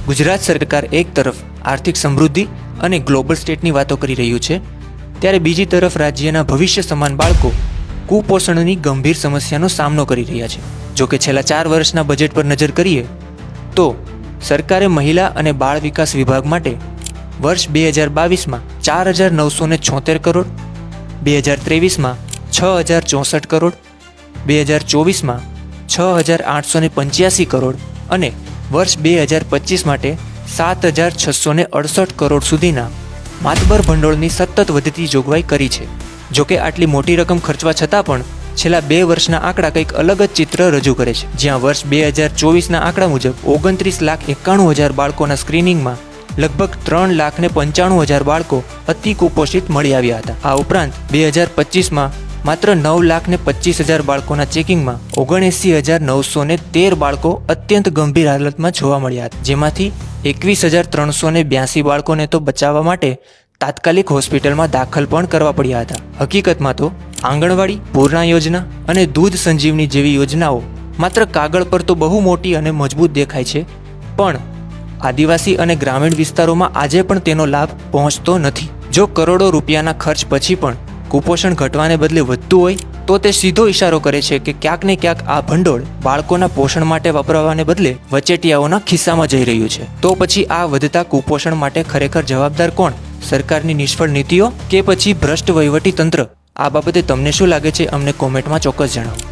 ગુજરાત સરકાર એક તરફ આર્થિક સમૃદ્ધિ અને ગ્લોબલ સ્ટેટની વાતો કરી રહ્યું છે, ત્યારે બીજી તરફ રાજ્યના ભવિષ્ય સમાન બાળકો કુપોષણની ગંભીર સમસ્યાનો સામનો કરી રહ્યા છે. જો કે છેલ્લા 4 વર્ષના બજેટ પર નજર કરીએ તો સરકારે મહિલા અને બાળ વિકાસ વિભાગ માટે વર્ષ 2022માં 4,976 કરોડ, 2023માં 6,064 કરોડ, 2024માં 6,885 કરોડ અને વર્ષ 2025 માટે 7,668 કરોડ સુધીના માતબર ભંડોળની સતત વધતી જોગવાઈ કરી છે. જોકે આટલી મોટી રકમ ખર્ચવા છતાં પણ છેલ્લા 2 વર્ષના આંકડા કંઈક અલગ જ ચિત્ર રજૂ કરે છે. જ્યાં વર્ષ 2024ના આંકડા મુજબ 29,91,000 બાળકોના સ્ક્રીનિંગમાં લગભગ 3,95,000 બાળકો અતિ કુપોષિત મળી આવ્યા હતા. આ ઉપરાંત 2025માં માત્ર 9,25,000 બાળકોના ચેકિંગમાં 79,913 બાળકો અત્યંત ગંભીર હાલતમાં જોવા મળ્યા હતા, જેમાંથી 21,382 બાળકોને તો બચાવવા માટે તાત્કાલિક હોસ્પિટલમાં દાખલ પણ કરવા પડ્યા હતા. હકીકતમાં તો આંગણવાડી, પૂર્ણા યોજના અને દૂધ સંજીવની જેવી યોજનાઓ માત્ર કાગળ પર તો બહુ મોટી અને મજબૂત દેખાય છે, પણ આદિવાસી અને ગ્રામીણ વિસ્તારોમાં આજે પણ તેનો લાભ પહોંચતો નથી. જો કરોડો રૂપિયાના ખર્ચ પછી પણ કુપોષણ ઘટવાને બદલે વધતું હોય તો તે સીધો ઇશારો કરે છે કે ક્યાંક ને ક્યાંક આ ભંડોળ બાળકોના પોષણ માટે વપરાવાને બદલે વચેટિયાઓના ખિસ્સામાં જઈ રહ્યું છે. તો પછી આ વધતા કુપોષણ માટે ખરેખર જવાબદાર કોણ? સરકારની નિષ્ફળ નીતિઓ કે પછી ભ્રષ્ટ વહીવટી તંત્ર? આ બાબતે તમને શું લાગે છે? અમને કોમેન્ટમાં ચોક્કસ જણાવો.